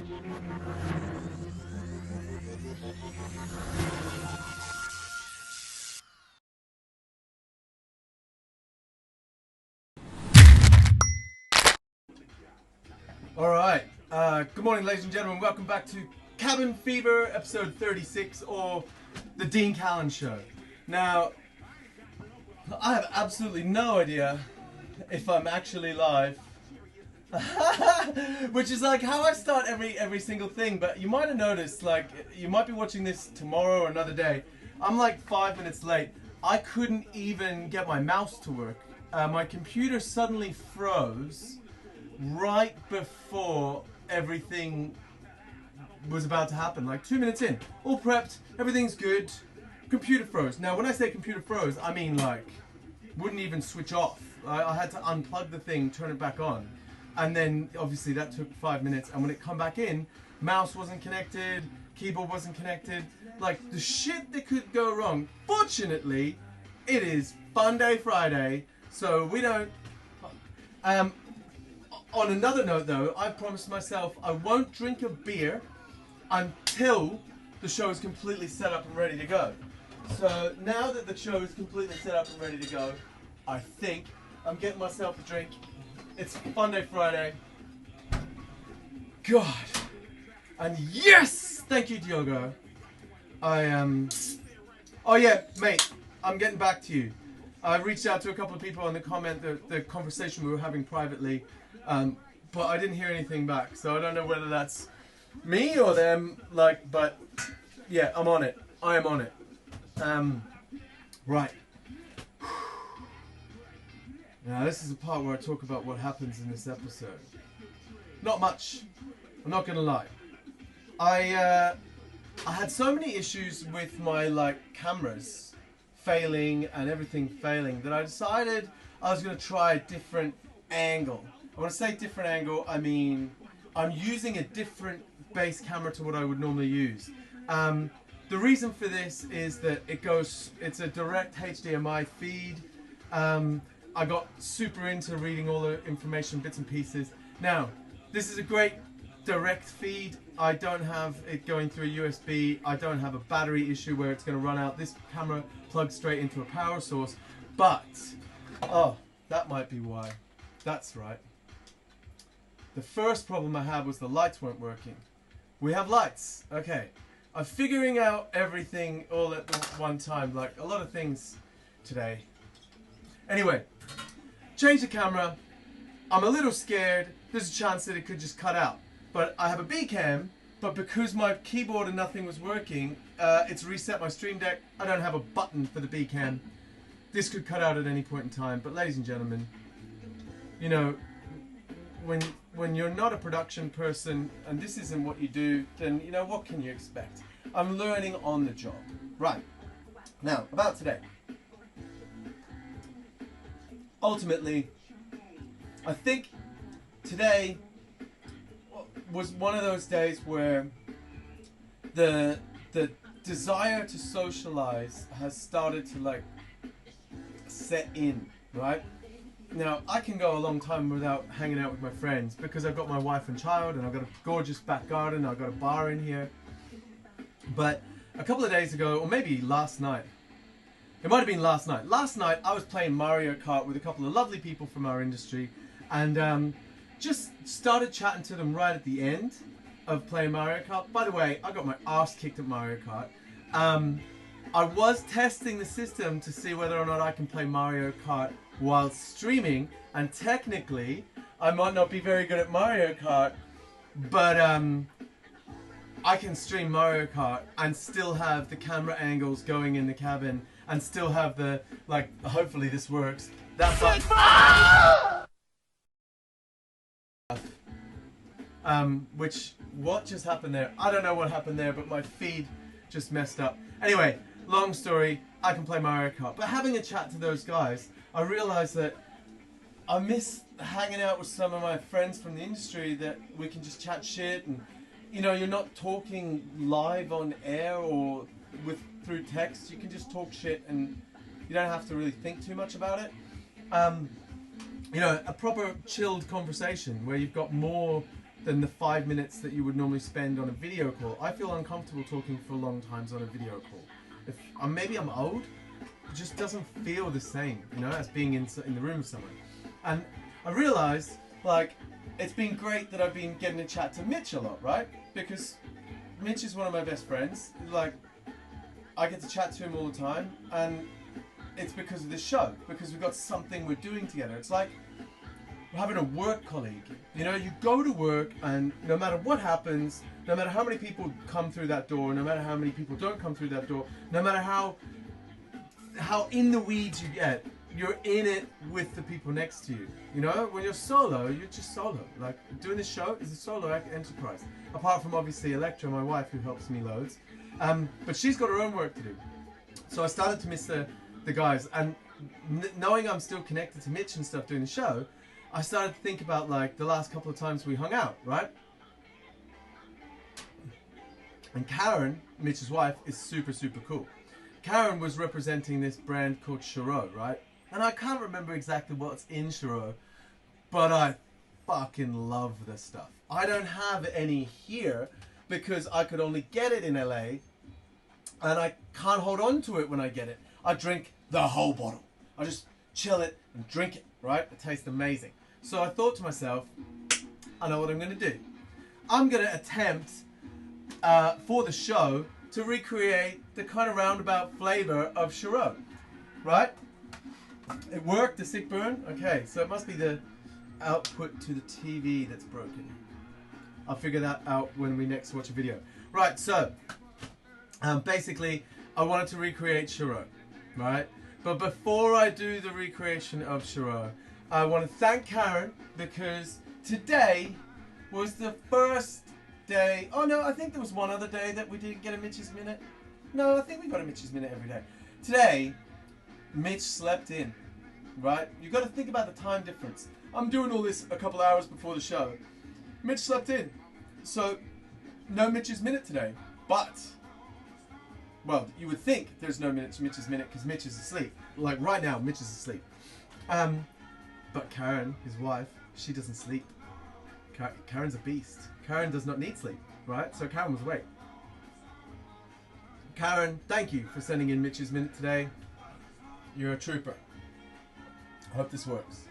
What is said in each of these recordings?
Alright, good morning ladies and gentlemen, welcome back to Cabin Fever episode 36 or the Dean Callan Show. Now, I have absolutely no idea if I'm actually live, which is like how I start every single thing, but you might have noticed, like, you might be watching this tomorrow or another day, I'm like 5 minutes late. I couldn't even get my mouse to work. My computer suddenly froze right before everything was about to happen, like 2 minutes in, all prepped, everything's good, computer froze. Now when I say computer froze, I mean like wouldn't even switch off. I had to unplug the thing, turn it back on, and then obviously that took 5 minutes, and when it come back in, mouse wasn't connected, keyboard wasn't connected, like the shit that could go wrong. Fortunately, it is Fun Day Friday, so we don't on another note though, I promised myself I won't drink a beer until the show is completely set up and ready to go. So now that the show is completely set up and ready to go, I think I'm getting myself a drink. It's Fun Day Friday. God. And yes! Thank you, Diogo. Oh yeah, mate, I'm getting back to you. I reached out to a couple of people on the conversation we were having privately. But I didn't hear anything back, so I don't know whether that's me or them, like, but yeah, I'm on it. I am on it. Right. Now this is the part where I talk about what happens in this episode. Not much. I'm not gonna lie. I had so many issues with my cameras failing and everything failing that I decided I was gonna try a different angle. When I say different angle, I mean I'm using a different base camera to what I would normally use. The reason for this is that it's a direct HDMI feed. I got super into reading all the information, bits and pieces. Now, this is a great direct feed. I don't have it going through a USB. I don't have a battery issue where it's going to run out. This camera plugs straight into a power source. But, oh, that might be why. That's right. The first problem I had was the lights weren't working. We have lights, okay. I'm figuring out everything all at one time, like a lot of things today. Anyway, change the camera. I'm a little scared. There's a chance that it could just cut out. But I have a B cam, but because my keyboard and nothing was working, it's reset my Stream Deck. I don't have a button for the B cam. This could cut out at any point in time, but ladies and gentlemen, you know, when you're not a production person and this isn't what you do, then you know, what can you expect? I'm learning on the job. Right. Now, about today. Ultimately, I think today was one of those days where the desire to socialize has started to set in, right? Now, I can go a long time without hanging out with my friends because I've got my wife and child and I've got a gorgeous back garden, I've got a bar in here. But a couple of days ago, or maybe last night, it might have been last night. Last night, I was playing Mario Kart with a couple of lovely people from our industry and just started chatting to them right at the end of playing Mario Kart. By the way, I got my arse kicked at Mario Kart. I was testing the system to see whether or not I can play Mario Kart while streaming, and technically I might not be very good at Mario Kart, but I can stream Mario Kart and still have the camera angles going in the cabin and still have the, hopefully this works. That's what just happened there? I don't know what happened there, but my feed just messed up. Anyway, long story, I can play Mario Kart. But having a chat to those guys, I realized that I miss hanging out with some of my friends from the industry that we can just chat shit and, you know, you're not talking live on air or through text. You can just talk shit and you don't have to really think too much about it. You know, a proper chilled conversation where you've got more than the 5 minutes that you would normally spend on a video call. I feel uncomfortable talking for long times on a video call. If maybe I'm old, it just doesn't feel the same, you know, as being in the room with someone. And I realized, like, it's been great that I've been getting to chat to Mitch a lot, right? Because Mitch is one of my best friends. Like, I get to chat to him all the time, and it's because of this show, because we've got something we're doing together. It's like having a work colleague. You know, you go to work, and no matter what happens, no matter how many people come through that door, no matter how many people don't come through that door, no matter how in the weeds you get, you're in it with the people next to you. You know, when you're solo, you're just solo. Like, doing this show is a solo enterprise. Apart from, obviously, Electra, my wife, who helps me loads. But she's got her own work to do. So I started to miss the guys. And knowing I'm still connected to Mitch and stuff doing the show, I started to think about, like, the last couple of times we hung out, right? And Karen, Mitch's wife, is super, super cool. Karen was representing this brand called Chiro, right? And I can't remember exactly what's in Chiro, but I fucking love this stuff. I don't have any here because I could only get it in LA, and I can't hold on to it when I get it. I drink the whole bottle. I just chill it and drink it, right? It tastes amazing. So I thought to myself, I know what I'm going to do. I'm going to attempt for the show to recreate the kind of roundabout flavor of Chiro, right? It worked, the sick burn. Okay, so it must be the output to the TV that's broken. I'll figure that out when we next watch a video. Right, so basically I wanted to recreate Chiro, right? But before I do the recreation of Chiro, I want to thank Karen, because today was the first day. Oh no, I think there was one other day that we didn't get a Mitch's Minute. No, I think we got a Mitch's Minute every day. Today, Mitch slept in, right? You've got to think about the time difference. I'm doing all this a couple hours before the show. Mitch slept in. So, no Mitch's Minute today. But, well, you would think there's no Mitch's Minute because Mitch is asleep. Like right now, Mitch is asleep. But Karen, his wife, she doesn't sleep. Karen's a beast. Karen does not need sleep, right? So Karen was awake. Karen, thank you for sending in Mitch's Minute today. You're a trooper. I hope this works.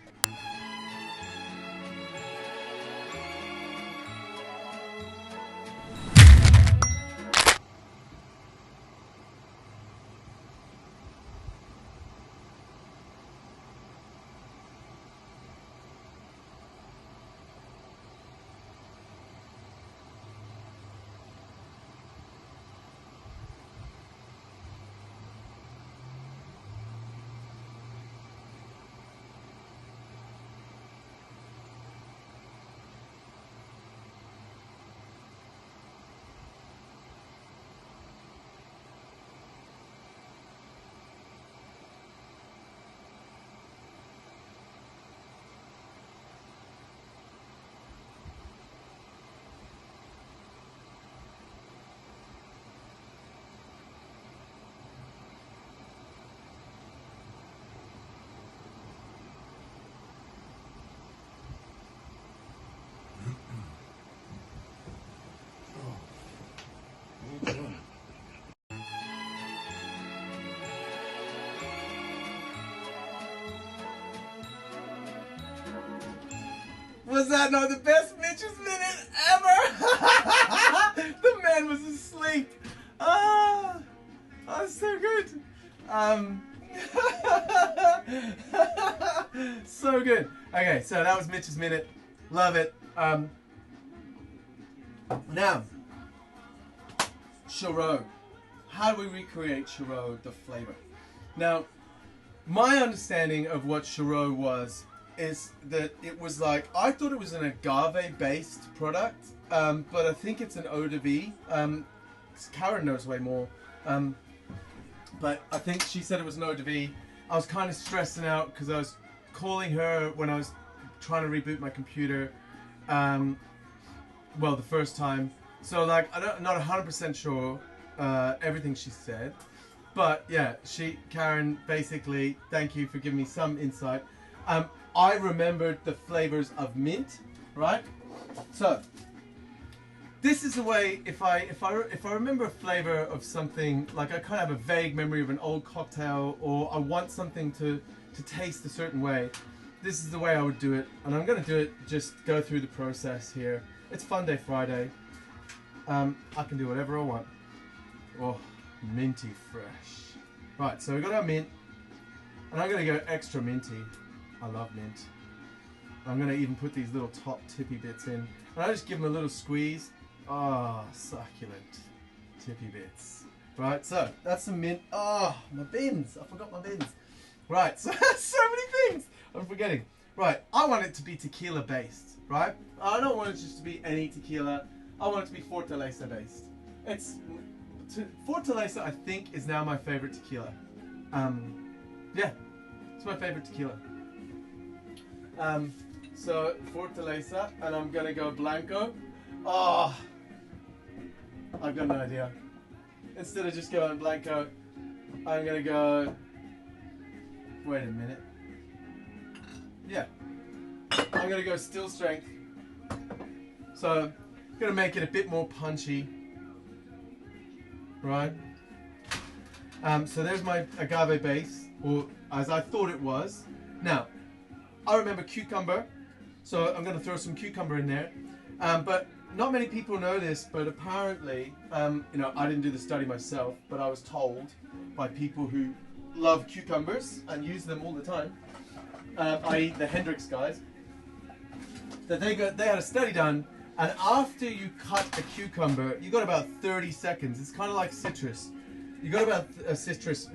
Was that not the best Mitch's Minute ever? The man was asleep. Ah, that's so good. So good. Okay, so that was Mitch's Minute. Love it. Now, Chiro. How do we recreate Chiro, the flavor? Now, my understanding of what Chiro was is that it was like, I thought it was an agave-based product, but I think it's an eau de vie. Karen knows way more, but I think she said it was an eau de vie. I was kind of stressing out because I was calling her when I was trying to reboot my computer, well, the first time. So like, I'm not 100% sure everything she said, but yeah, Karen, basically, thank you for giving me some insight. I remembered the flavors of mint, right? So, this is the way, if I remember a flavor of something, like I kind of have a vague memory of an old cocktail, or I want something to taste a certain way, this is the way I would do it. And I'm going to do it, just go through the process here. It's Fun Day Friday. I can do whatever I want. Oh, minty fresh. Right, so we've got our mint. And I'm going to go extra minty. I love mint. I'm going to even put these little top tippy bits in. And I just give them a little squeeze. Ah, oh, succulent tippy bits. Right, so that's some mint. Oh, my bins. I forgot my bins. Right, so so many things I'm forgetting. Right, I want it to be tequila based, right? I don't want it just to be any tequila. I want it to be Fortaleza based. Fortaleza, I think, is now my favorite tequila. Yeah, it's my favorite tequila. So Fortaleza, and I'm gonna go Blanco. Oh, I've got an idea. Instead of just going Blanco, I'm gonna go. Wait a minute. Yeah, I'm gonna go Still Strength. So, I'm gonna make it a bit more punchy, right? So there's my agave base, or as I thought it was. Now, I remember cucumber, so I'm gonna throw some cucumber in there. But not many people know this, but apparently, you know, I didn't do the study myself, but I was told by people who love cucumbers and use them all the time, i.e. the Hendrix guys, that they had a study done, and after you cut a cucumber, you got about 30 seconds. It's kind of like citrus. You got about a citrus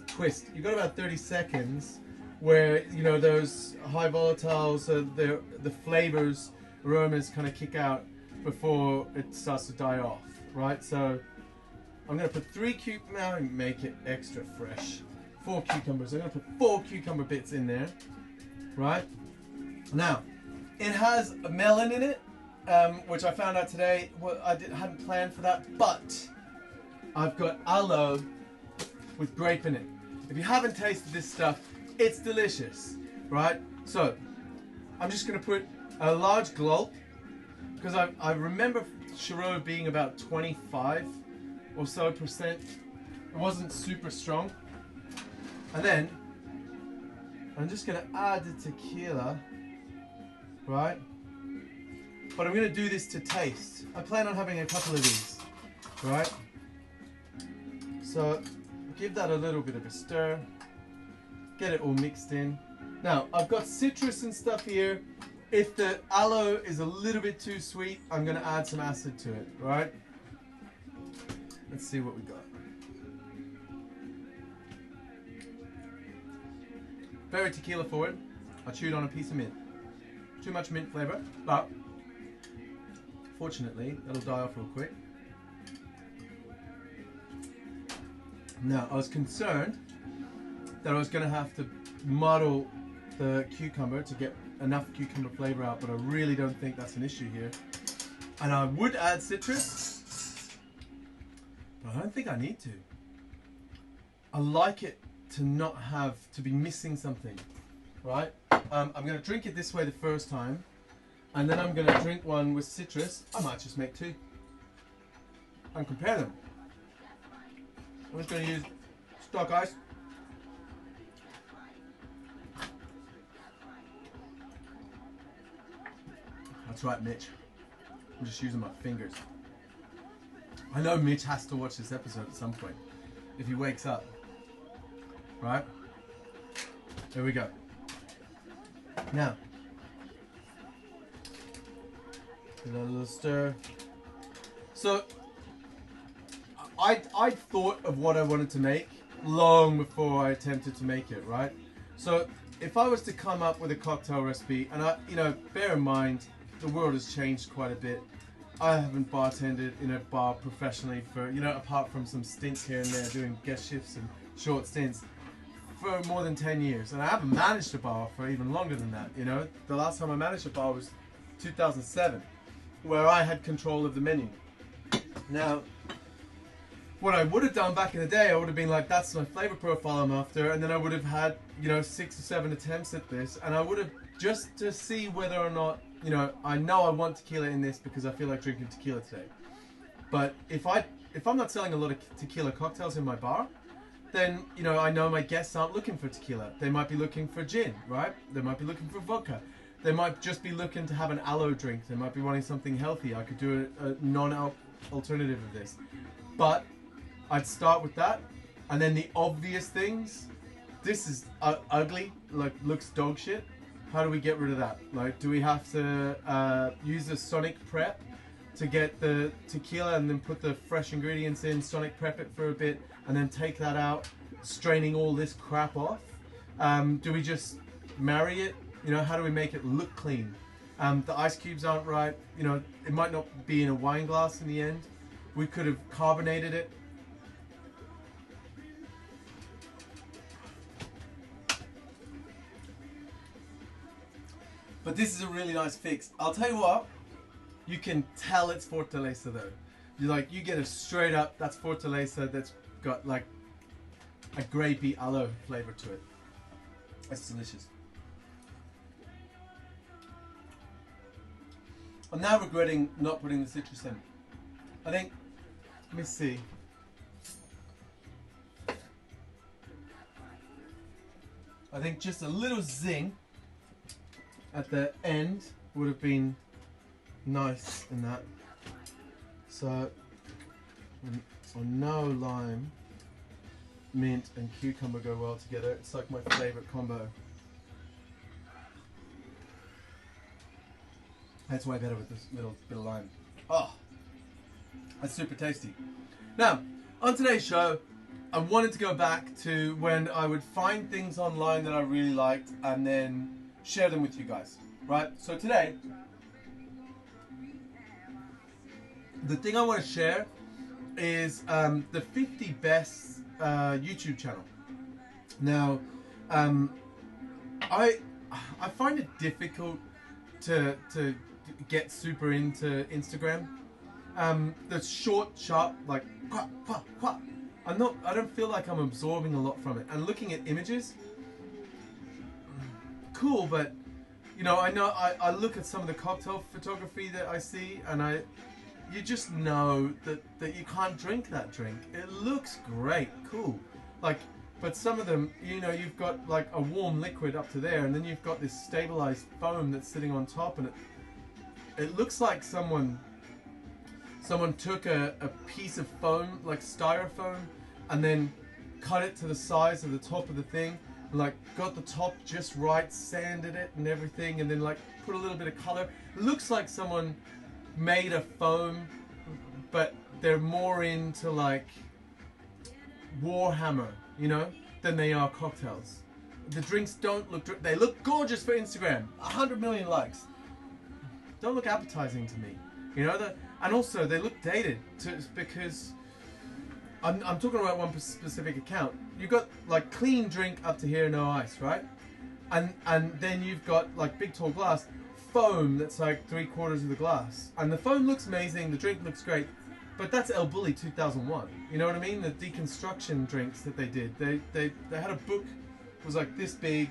twist. You got about 30 seconds where, you know, those high volatiles, the flavors, aromas kind of kick out before it starts to die off, right? So I'm going to put 3 cucumbers, now make it extra fresh. 4 cucumbers. I'm going to put 4 cucumber bits in there, right? Now, it has a melon in it, which I found out today. Well, I hadn't planned for that, but I've got aloe with grape in it. If you haven't tasted this stuff, it's delicious, right? So, I'm just going to put a large gulp, because I remember Chirot being about 25 or so percent. It wasn't super strong. And then, I'm just going to add the tequila, right? But I'm going to do this to taste. I plan on having a couple of these, right? So, give that a little bit of a stir. Get it all mixed in. Now, I've got citrus and stuff here. If the aloe is a little bit too sweet, I'm going to add some acid to it, right? Let's see what we got. Very tequila forward. I chewed on a piece of mint. Too much mint flavor, but fortunately, that'll die off real quick. Now, I was concerned that I was going to have to muddle the cucumber to get enough cucumber flavor out, but I really don't think that's an issue here. And I would add citrus, but I don't think I need to. I like it to not have to be missing something, right? I'm going to drink it this way the first time, and then I'm going to drink one with citrus. I might just make 2 and compare them. I'm just going to use stock ice. That's right, Mitch. I'm just using my fingers. I know Mitch has to watch this episode at some point, if he wakes up. Right? There we go. Now, give that a little stir. So, I thought of what I wanted to make long before I attempted to make it, right? So, if I was to come up with a cocktail recipe, and you know, bear in mind, the world has changed quite a bit. I haven't bartended in a bar professionally for, you know, apart from some stints here and there, doing guest shifts and short stints, for more than 10 years. And I haven't managed a bar for even longer than that, you know. The last time I managed a bar was 2007, where I had control of the menu. Now, what I would have done back in the day, I would have been like, that's my flavor profile I'm after, and then I would have had, you know, 6 or 7 attempts at this, and I would have, just to see whether or not, you know I want tequila in this because I feel like drinking tequila today. But if I'm not selling a lot of tequila cocktails in my bar, then you know I know my guests aren't looking for tequila. They might be looking for gin, right? They might be looking for vodka. They might just be looking to have an aloe drink. They might be wanting something healthy. I could do a non-alc alternative of this. But I'd start with that. And then the obvious things. This is ugly, like looks dog shit. How do we get rid of that? Like, do we have to use a sonic prep to get the tequila and then put the fresh ingredients in, sonic prep it for a bit, and then take that out, straining all this crap off? Do we just marry it? You know, how do we make it look clean? The ice cubes aren't right. You know, it might not be in a wine glass in the end. We could have carbonated it. But this is a really nice fix. I'll tell you what, you can tell it's Fortaleza though. You get a straight up, that's Fortaleza, that's got like a grapey aloe flavor to it. It's delicious. I'm now regretting not putting the citrus in. I think, let me see. I think just a little zing at the end would have been nice in that. So no lime, mint and cucumber go well together. It's like my favorite combo. That's way better with this little bit of lime. Oh, that's super tasty. Now, on today's show, I wanted to go back to when I would find things online that I really liked and then share them with you guys, right? So today, the thing I want to share is the 50 best YouTube channel. Now, I find it difficult to get super into Instagram. The short, sharp, like quack, quack, quack. I don't feel like I'm absorbing a lot from it. And looking at images, cool, but you know, I look at some of the cocktail photography that I see, and you just know that you can't drink that drink. It looks great, cool, like, but some of them, you know, you've got like a warm liquid up to there, and then you've got this stabilized foam that's sitting on top, and it looks like someone took a piece of foam, like styrofoam, and then cut it to the size of the top of the thing, and like got the top just right, sanded it and everything, and then like put a little bit of color. It looks like someone made a foam, but they're more into like Warhammer, you know, than they are cocktails. The drinks don't look, they look gorgeous for Instagram, 100 million likes. Don't look appetizing to me, you know, and also they look dated because I'm talking about one specific account. You've got like clean drink up to here, no ice, right? And then you've got like big tall glass, foam that's like 3/4 of the glass. And the foam looks amazing, the drink looks great, but that's El Bulli 2001. You know what I mean? The deconstruction drinks that they did. They had a book, it was like this big,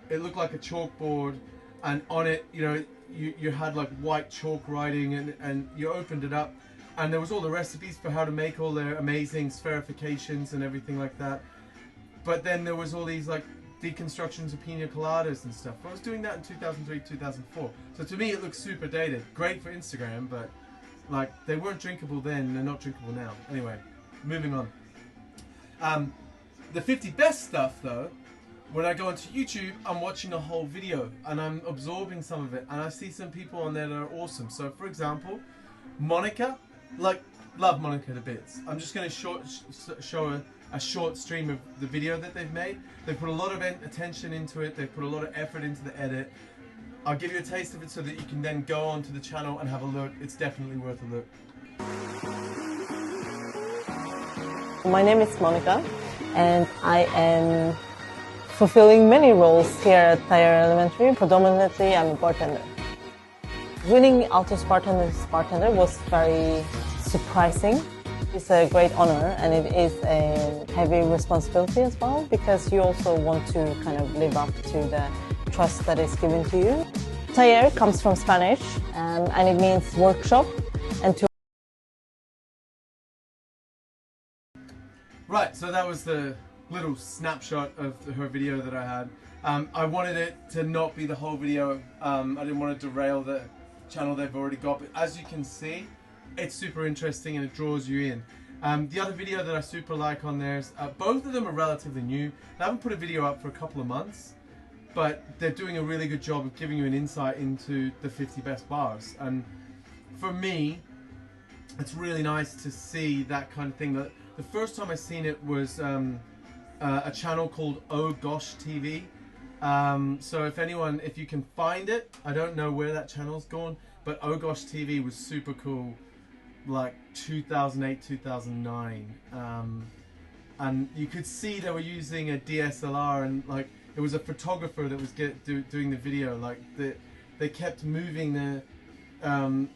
it looked like a chalkboard, and on it, you know, you had like white chalk writing, and you opened it up, and there was all the recipes for how to make all their amazing spherifications and everything like that. But then there was all these like deconstructions of pina coladas and stuff. I was doing that in 2003, 2004. So to me it looks super dated. Great for Instagram, but like they weren't drinkable then, they're not drinkable now. Anyway, moving on. The 50 best stuff though, when I go onto YouTube, I'm watching a whole video and I'm absorbing some of it, and I see some people on there that are awesome. So for example, Monica, like, love Monica to bits. I'm just going to show a short stream of the video that they've made. They put a lot of attention into it, they put a lot of effort into the edit. I'll give you a taste of it so that you can then go onto the channel and have a look. It's definitely worth a look. My name is Monica, and I am fulfilling many roles here at Thayer Elementary. Predominantly, I'm a bartender. Winning Altos Bartender as bartender was very surprising. It's a great honor, and it is a heavy responsibility as well, because you also want to kind of live up to the trust that is given to you. Taller comes from Spanish and it means workshop. And to Right, so that was the little snapshot of her video that I had. I wanted it to not be the whole video. I didn't want to derail the channel they've already got, but as you can see, it's super interesting and it draws you in. The other video that I super like on there is, both of them are relatively new. They haven't put a video up for a couple of months, but they're doing a really good job of giving you an insight into the 50 best bars. And for me, it's really nice to see that kind of thing. The first time I seen it was a channel called Oh Gosh TV. So if you can find it, I don't know where that channel's gone, but Oh Gosh TV was super cool, like 2008, 2009. And you could see they were using a DSLR, and like it was a photographer that was doing the video. Like they kept moving the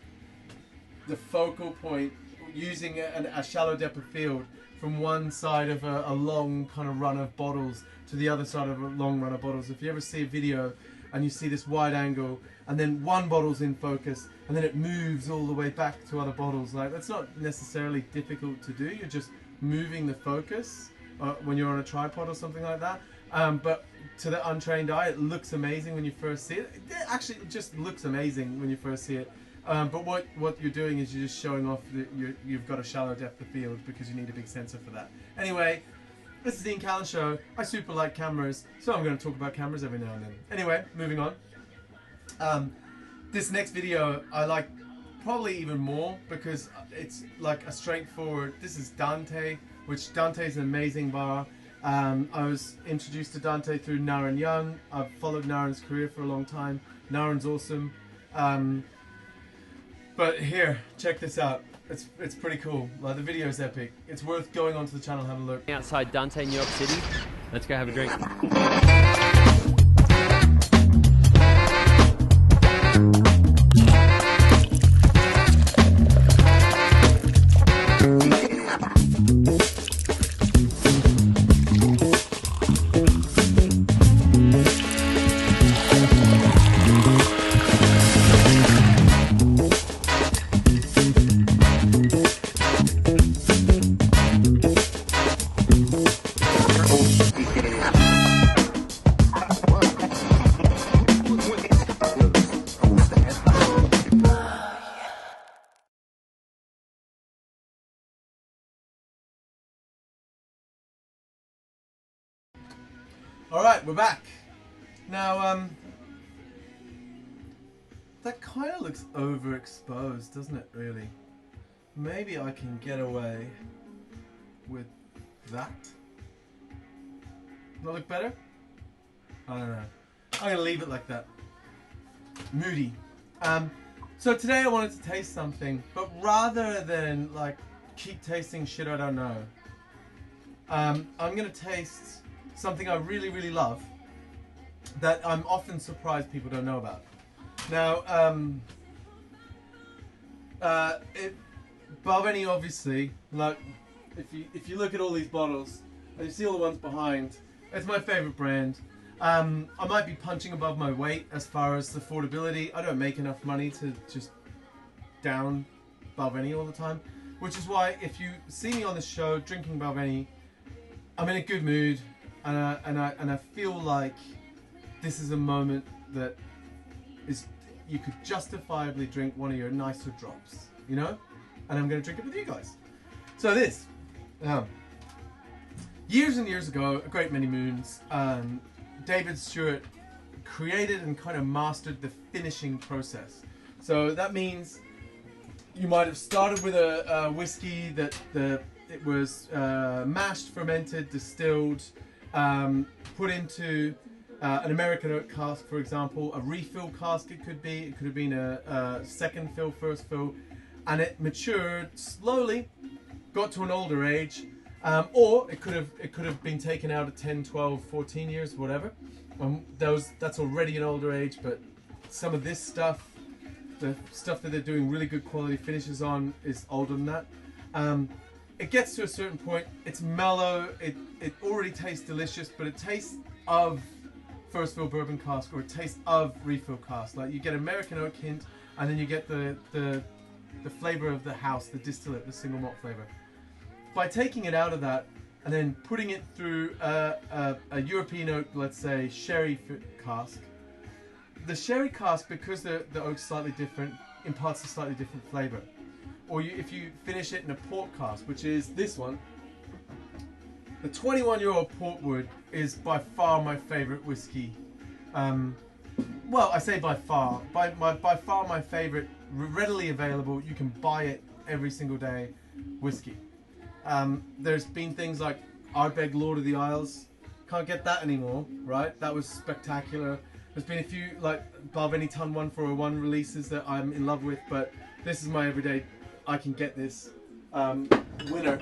focal point using a shallow depth of field from one side of a long kind of run of bottles to the other side of a long run of bottles. If you ever see a video and you see this wide angle and then one bottle's in focus and then it moves all the way back to other bottles, like that's not necessarily difficult to do. You're just moving the focus when you're on a tripod or something like that. But to the untrained eye, it looks amazing when you first see it. Actually, it just looks amazing when you first see it. But what you're doing is you're just showing off that you've got a shallow depth of field because you need a big sensor for that. Anyway, this is the Ian Callan Show. I super like cameras, so I'm going to talk about cameras every now and then. Anyway, moving on. This next video I like probably even more because it's like a straightforward. This is Dante, which Dante is an amazing bar. I was introduced to Dante through Naren Young. I've followed Naren's career for a long time. Naren's awesome. But here, check this out. It's pretty cool. Like, the video is epic. It's worth going onto the channel and having a look. Outside Dante, New York City. Let's go have a drink. Alright, we're back. Now, that kind of looks overexposed, doesn't it, really? Maybe I can get away with that. Does that look better? I don't know. I'm going to leave it like that. Moody. So today I wanted to taste something, but rather than, like, keep tasting shit I don't know, I'm going to taste something I really, really love that I'm often surprised people don't know about. Now, Balvenie, obviously, like, if you look at all these bottles, and you see all the ones behind, it's my favorite brand. I might be punching above my weight as far as affordability. I don't make enough money to just down Balvenie all the time, which is why if you see me on the show drinking Balvenie, I'm in a good mood. And I feel like this is a moment that you could justifiably drink one of your nicer drops, you know? And I'm going to drink it with you guys. So this, years and years ago, a great many moons, David Stewart created and kind of mastered the finishing process. So that means you might have started with a whiskey that it was mashed, fermented, distilled, put into an American oak cask, for example, a refill cask it could have been a second fill, first fill, and it matured slowly, got to an older age, or it could have been taken out at 10, 12, 14 years, whatever. That's already an older age, but some of this stuff, the stuff that they're doing really good quality finishes on, is older than that. It gets to a certain point, it's mellow, it already tastes delicious, but it tastes of first fill bourbon cask or a taste of refill cask. Like you get American oak hint, and then you get the flavor of the house, the distillate, the single malt flavor. By taking it out of that and then putting it through a European oak, let's say sherry cask, the sherry cask, because the oak's slightly different, imparts a slightly different flavor. Or if you finish it in a port cask, which is this one, the 21-year-old Portwood is by far my favorite whiskey. Well, I say by far. By far my favorite, readily available, you can buy it every single day, whiskey. There's been things like Ardbeg Lord of the Isles. Can't get that anymore, right? That was spectacular. There's been a few like Balvenie Ton 1401 releases that I'm in love with, but this is my everyday, I can get this winner.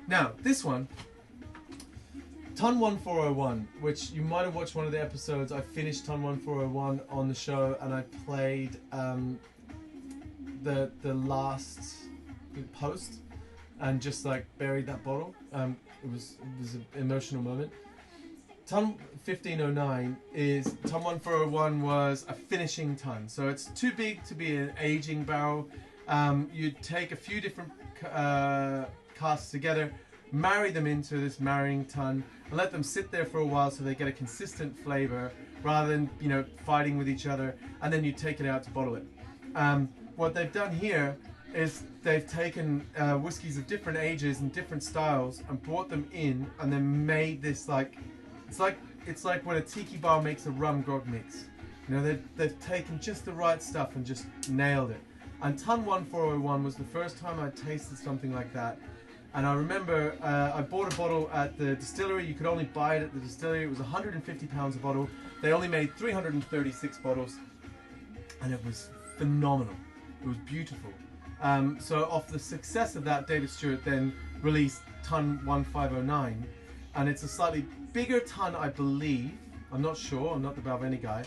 Now, this one, Ton 1401, which you might have watched one of the episodes. I finished Ton 1401 on the show, and I played the last post and just like buried that bottle. It was an emotional moment. Ton 1509 is, Ton 1401 was a finishing ton, so it's too big to be an aging barrel. You take a few different casks together, marry them into this marrying ton, and let them sit there for a while so they get a consistent flavor rather than, you know, fighting with each other, and then you take it out to bottle it. What they've done here is they've taken whiskies of different ages and different styles and brought them in and then made this like, it's like when a tiki bar makes a rum grog mix. You know, they've taken just the right stuff and just nailed it. And Ton 1401 was the first time I tasted something like that. And I remember I bought a bottle at the distillery. You could only buy it at the distillery. It was 150 pounds a bottle. They only made 336 bottles, and it was phenomenal. It was beautiful. So off the success of that, David Stewart then released Ton 1509, and it's a slightly bigger ton, I believe. I'm not sure. I'm not the Balvenie guy,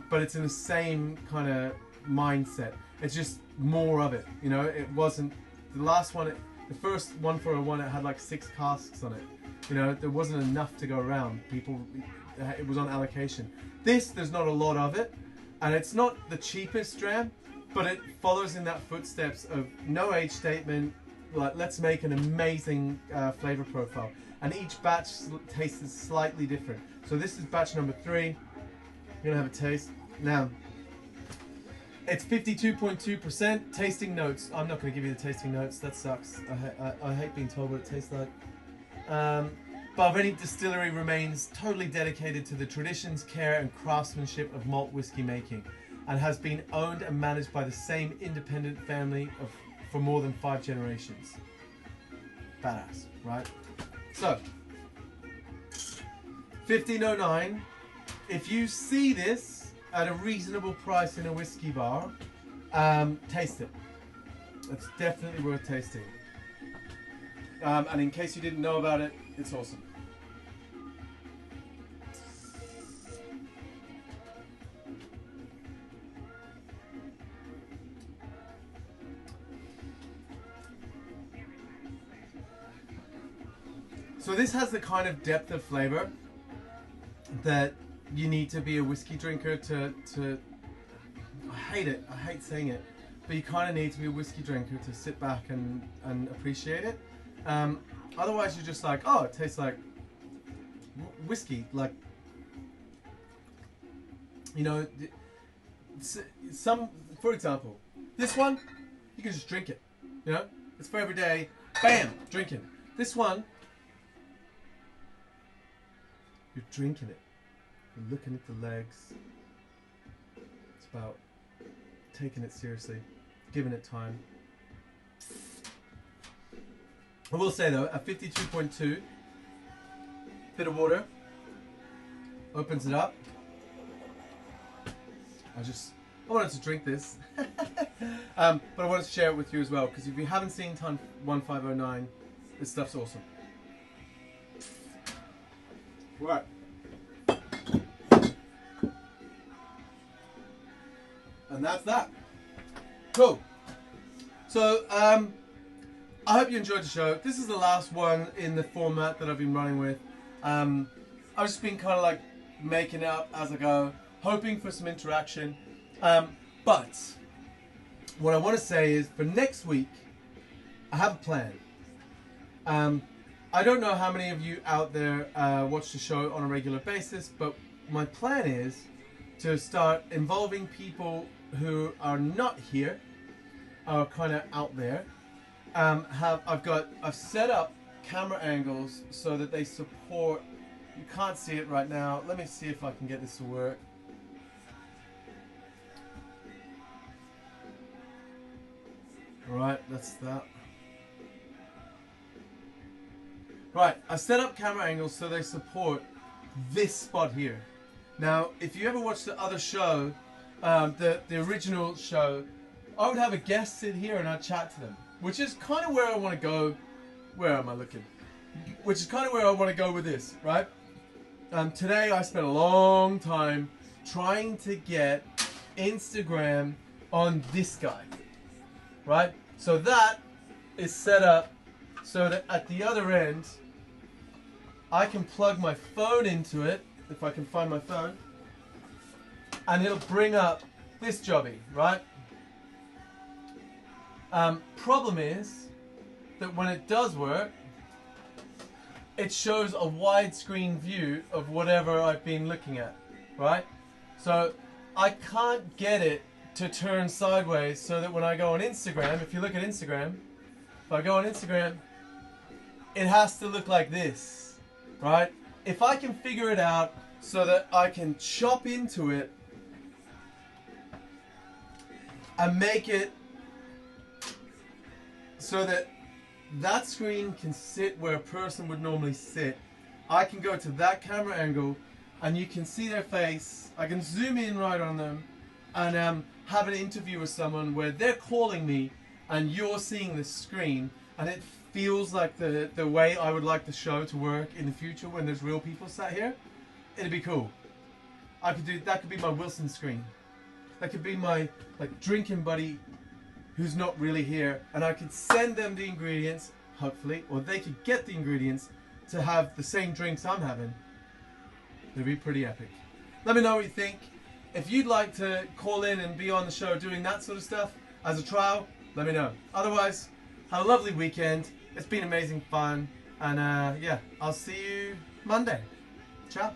but it's in the same kind of mindset. It's just more of it. You know, it wasn't the last one. The first 1401, it had like 6 casks on it. You know, there wasn't enough to go around. It was on allocation. There's not a lot of it, and it's not the cheapest dram, but it follows in that footsteps of no age statement. Like, let's make an amazing flavor profile, and each batch tastes slightly different. So this is batch number 3. I'm gonna have a taste now. It's 52.2%. Tasting notes. I'm not going to give you the tasting notes. That sucks. I hate being told what it tastes like. Balvenie Distillery remains totally dedicated to the traditions, care, and craftsmanship of malt whiskey making, and has been owned and managed by the same independent family for more than 5 generations. Badass, right? So, 1509. If you see this at a reasonable price in a whiskey bar, taste it. It's definitely worth tasting. And in case you didn't know about it, it's awesome. So this has the kind of depth of flavor that you need to be a whiskey drinker to I hate it, I hate saying it, but you kind of need to be a whiskey drinker to sit back and appreciate it. Otherwise you're just like, oh, it tastes like whiskey, like, you know, for example, this one, you can just drink it, you know, it's for every day, bam, drinking. This one, you're drinking it. You're looking at the legs. It's about taking it seriously, giving it time. I will say though, at 52.2, bit of water, opens it up. I wanted to drink this, but I wanted to share it with you as well, because if you haven't seen Ton 1509, this stuff's awesome. Right. And that's that. Cool. So, I hope you enjoyed the show. This is the last one in the format that I've been running with. I've just been kind of like making it up as I go, hoping for some interaction. But what I want to say is for next week, I have a plan. I don't know how many of you out there watch the show on a regular basis, but my plan is to start involving people who are not here, are kind of out there. I've set up camera angles so that they support. You can't see it right now. Let me see if I can get this to work. Right, that's that. Right, I set up camera angles so they support this spot here. Now, if you ever watch the other show, the original show, I would have a guest sit here and I'd chat to them, which is kind of where I want to go. Where am I looking? Which is kind of where I want to go with this, right? Today I spent a long time trying to get Instagram on this guy, right? So that is set up so that at the other end, I can plug my phone into it, if I can find my phone, and it'll bring up this jobby, right? Problem is that when it does work, it shows a widescreen view of whatever I've been looking at, right? So I can't get it to turn sideways so that when I go on Instagram, if you look at Instagram, if I go on Instagram, it has to look like this, right? If I can figure it out so that I can chop into it and make it so that that screen can sit where a person would normally sit. I can go to that camera angle and you can see their face. I can zoom in right on them and have an interview with someone where they're calling me and you're seeing the screen, and it feels like the way I would like the show to work in the future when there's real people sat here. It'd be cool. I could do that. Could be my Wilson screen. That could be my drinking buddy who's not really here, and I could send them the ingredients, hopefully, or they could get the ingredients to have the same drinks I'm having. It'd be pretty epic. Let me know what you think. If you'd like to call in and be on the show doing that sort of stuff as a trial, let me know. Otherwise, have a lovely weekend. It's been amazing fun, and yeah, I'll see you Monday. Ciao.